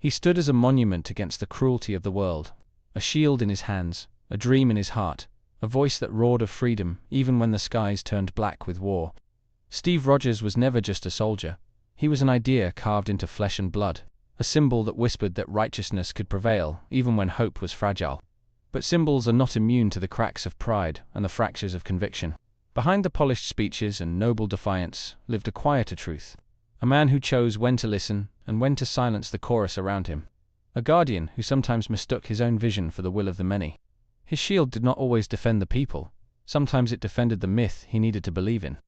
He stood as a monument against the cruelty of the world, a shield in his hands, a dream in his heart, a voice that roared of freedom even when the skies turned black with war. Steve Rogers was never just a soldier. He was an idea carved into flesh and blood, a symbol that whispered that righteousness could prevail even when hope was fragile. But symbols are not immune to the cracks of pride and the fractures of conviction. Behind the polished speeches and noble defiance lived a quieter truth. A man who chose when to listen and when to silence the chorus around him. A guardian who sometimes mistook his own vision for the will of the many. His shield did not always defend the people. Sometimes it defended the myth he needed to believe in.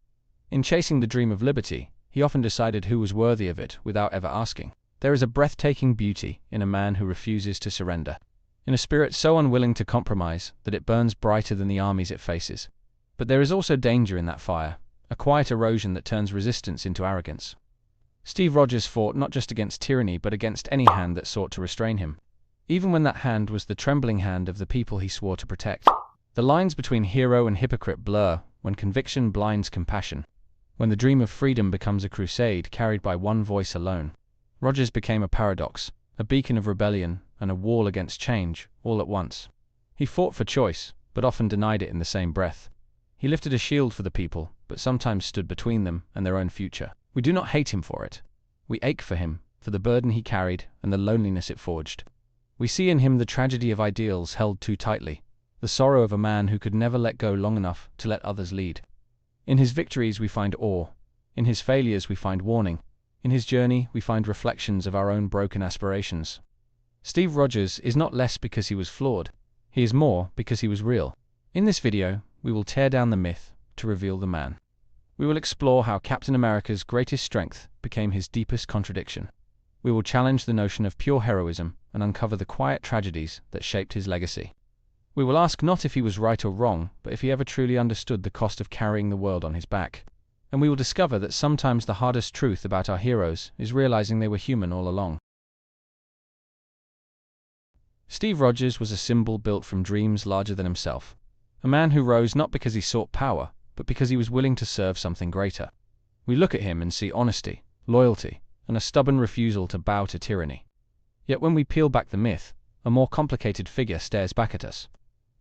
In chasing the dream of liberty, he often decided who was worthy of it without ever asking. There is a breathtaking beauty in a man who refuses to surrender. In a spirit so unwilling to compromise that it burns brighter than the armies it faces. But there is also danger in that fire, a quiet erosion that turns resistance into arrogance. Steve Rogers fought not just against tyranny but against any hand that sought to restrain him. Even when that hand was the trembling hand of the people he swore to protect. The lines between hero and hypocrite blur when conviction blinds compassion. When the dream of freedom becomes a crusade carried by one voice alone. Rogers became a paradox, a beacon of rebellion and a wall against change, all at once. He fought for choice, but often denied it in the same breath. He lifted a shield for the people, but sometimes stood between them and their own future. We do not hate him for it. We ache for him, for the burden he carried and the loneliness it forged. We see in him the tragedy of ideals held too tightly, the sorrow of a man who could never let go long enough to let others lead. In his victories we find awe. In his failures we find warning. In his journey we find reflections of our own broken aspirations. Steve Rogers is not less because he was flawed. He is more because he was real. In this video, we will tear down the myth to reveal the man. We will explore how Captain America's greatest strength became his deepest contradiction. We will challenge the notion of pure heroism and uncover the quiet tragedies that shaped his legacy. We will ask not if he was right or wrong, but if he ever truly understood the cost of carrying the world on his back. And we will discover that sometimes the hardest truth about our heroes is realizing they were human all along. Steve Rogers was a symbol built from dreams larger than himself. A man who rose not because he sought power, but because he was willing to serve something greater. We look at him and see honesty, loyalty, and a stubborn refusal to bow to tyranny. Yet when we peel back the myth, a more complicated figure stares back at us.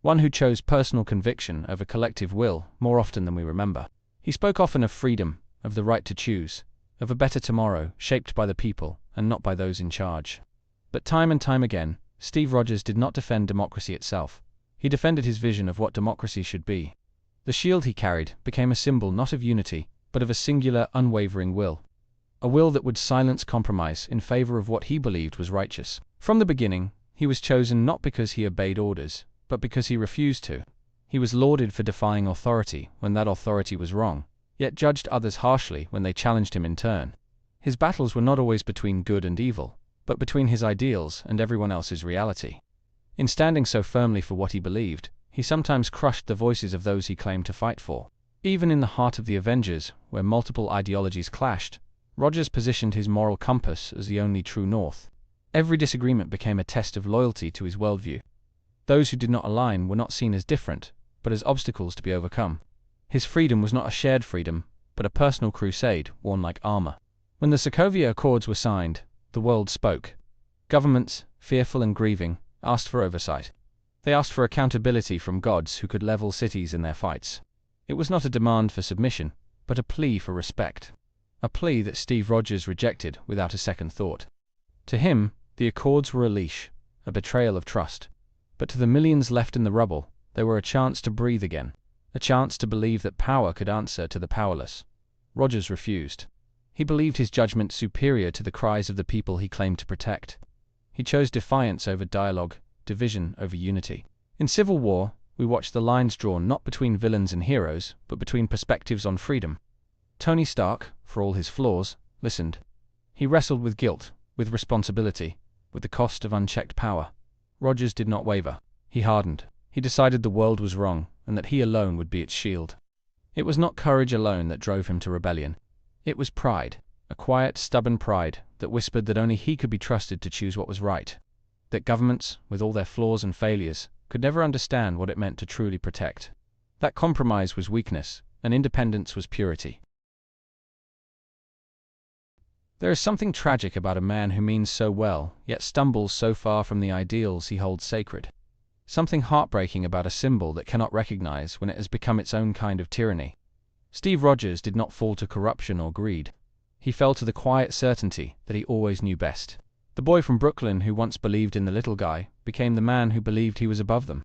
One who chose personal conviction over collective will more often than we remember. He spoke often of freedom, of the right to choose, of a better tomorrow shaped by the people and not by those in charge. But time and time again, Steve Rogers did not defend democracy itself. He defended his vision of what democracy should be. The shield he carried became a symbol not of unity, but of a singular, unwavering will. A will that would silence compromise in favor of what he believed was righteous. From the beginning, he was chosen not because he obeyed orders, but because he refused to. He was lauded for defying authority when that authority was wrong, yet judged others harshly when they challenged him in turn. His battles were not always between good and evil, but between his ideals and everyone else's reality. In standing so firmly for what he believed, he sometimes crushed the voices of those he claimed to fight for. Even in the heart of the Avengers, where multiple ideologies clashed, Rogers positioned his moral compass as the only true north. Every disagreement became a test of loyalty to his worldview. Those who did not align were not seen as different, but as obstacles to be overcome. His freedom was not a shared freedom, but a personal crusade worn like armor. When the Sokovia Accords were signed, the world spoke. Governments, fearful and grieving, asked for oversight. They asked for accountability from gods who could level cities in their fights. It was not a demand for submission, but a plea for respect. A plea that Steve Rogers rejected without a second thought. To him, the Accords were a leash, a betrayal of trust. But to the millions left in the rubble, they were a chance to breathe again, a chance to believe that power could answer to the powerless. Rogers refused. He believed his judgment superior to the cries of the people he claimed to protect. He chose defiance over dialogue, division over unity. In civil war, we watch the lines drawn not between villains and heroes, but between perspectives on freedom. Tony Stark, for all his flaws, listened. He wrestled with guilt, with responsibility, with the cost of unchecked power. Rogers did not waver. He hardened. He decided the world was wrong, and that he alone would be its shield. It was not courage alone that drove him to rebellion. It was pride, a quiet, stubborn pride that whispered that only he could be trusted to choose what was right. That governments, with all their flaws and failures, could never understand what it meant to truly protect. That compromise was weakness, and independence was purity. There is something tragic about a man who means so well, yet stumbles so far from the ideals he holds sacred. Something heartbreaking about a symbol that cannot recognize when it has become its own kind of tyranny. Steve Rogers did not fall to corruption or greed. He fell to the quiet certainty that he always knew best. The boy from Brooklyn who once believed in the little guy became the man who believed he was above them.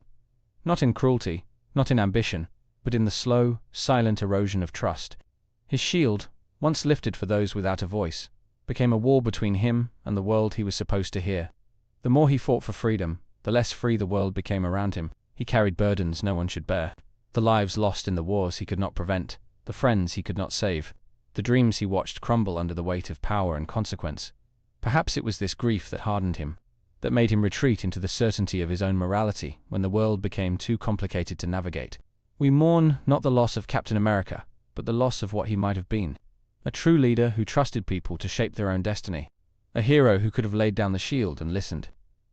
Not in cruelty, not in ambition, but in the slow, silent erosion of trust. His shield, once lifted for those without a voice, became a wall between him and the world he was supposed to hear. The more he fought for freedom, the less free the world became around him. He carried burdens no one should bear. The lives lost in the wars he could not prevent, the friends he could not save, the dreams he watched crumble under the weight of power and consequence. Perhaps it was this grief that hardened him, that made him retreat into the certainty of his own morality when the world became too complicated to navigate. We mourn not the loss of Captain America, but the loss of what he might have been. A true leader who trusted people to shape their own destiny. A hero who could have laid down the shield and listened.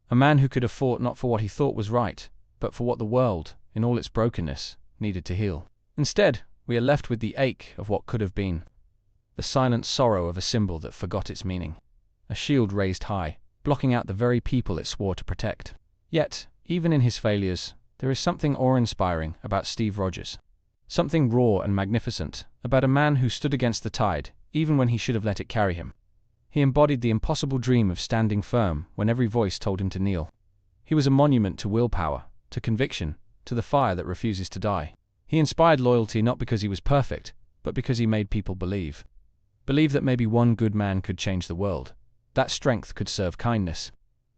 A man who could have fought not for what he thought was right, but for what the world, in all its brokenness, needed to heal. Instead, we are left with the ache of what could have been. The silent sorrow of a symbol that forgot its meaning. A shield raised high, blocking out the very people it swore to protect. Yet, even in his failures, there is something awe-inspiring about Steve Rogers. Something raw and magnificent about a man who stood against the tide, even when he should have let it carry him. He embodied the impossible dream of standing firm when every voice told him to kneel. He was a monument to willpower, to conviction, to the fire that refuses to die. He inspired loyalty not because he was perfect, but because he made people believe. Believe that maybe one good man could change the world. That strength could serve kindness.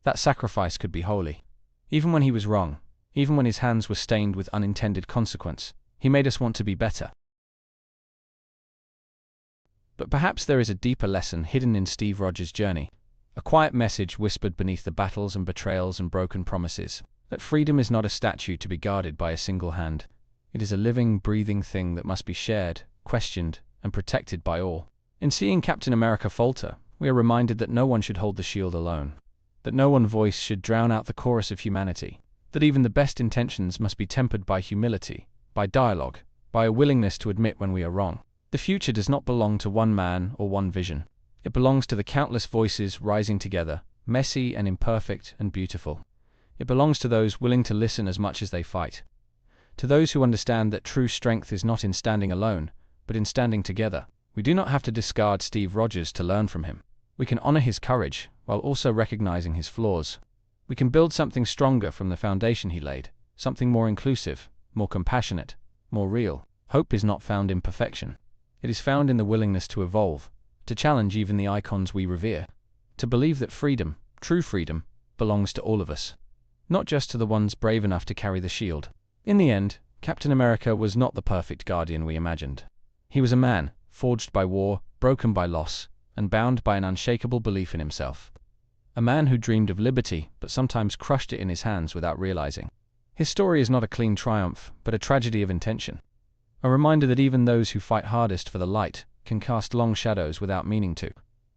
That sacrifice could be holy. Even when he was wrong, even when his hands were stained with unintended consequence, he made us want to be better. But perhaps there is a deeper lesson hidden in Steve Rogers' journey, a quiet message whispered beneath the battles and betrayals and broken promises, that freedom is not a statue to be guarded by a single hand. It is a living, breathing thing that must be shared, questioned, and protected by all. In seeing Captain America falter, we are reminded that no one should hold the shield alone, that no one voice should drown out the chorus of humanity, that even the best intentions must be tempered by humility, by dialogue, by a willingness to admit when we are wrong. The future does not belong to one man or one vision. It belongs to the countless voices rising together, messy and imperfect and beautiful. It belongs to those willing to listen as much as they fight. To those who understand that true strength is not in standing alone, but in standing together. We do not have to discard Steve Rogers to learn from him. We can honor his courage, while also recognizing his flaws. We can build something stronger from the foundation he laid, something more inclusive, more compassionate, more real. Hope is not found in perfection. It is found in the willingness to evolve, to challenge even the icons we revere, to believe that freedom, true freedom, belongs to all of us, not just to the ones brave enough to carry the shield. In the end, Captain America was not the perfect guardian we imagined. He was a man, forged by war, broken by loss, and bound by an unshakable belief in himself. A man who dreamed of liberty, but sometimes crushed it in his hands without realizing. His story is not a clean triumph, but a tragedy of intention. A reminder that even those who fight hardest for the light can cast long shadows without meaning to.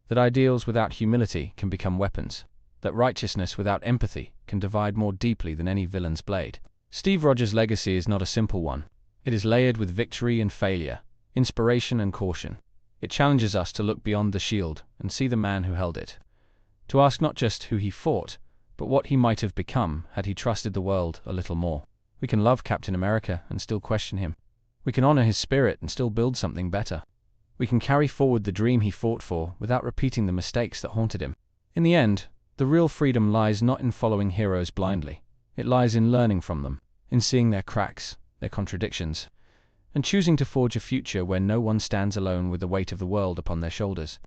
That ideals without humility can become weapons. That righteousness without empathy can divide more deeply than any villain's blade. Steve Rogers' legacy is not a simple one. It is layered with victory and failure, inspiration and caution. It challenges us to look beyond the shield and see the man who held it. To ask not just who he fought, but what he might have become had he trusted the world a little more. We can love Captain America and still question him. We can honor his spirit and still build something better. We can carry forward the dream he fought for without repeating the mistakes that haunted him. In the end, the real freedom lies not in following heroes blindly. It lies in learning from them, in seeing their cracks, their contradictions, and choosing to forge a future where no one stands alone with the weight of the world upon their shoulders.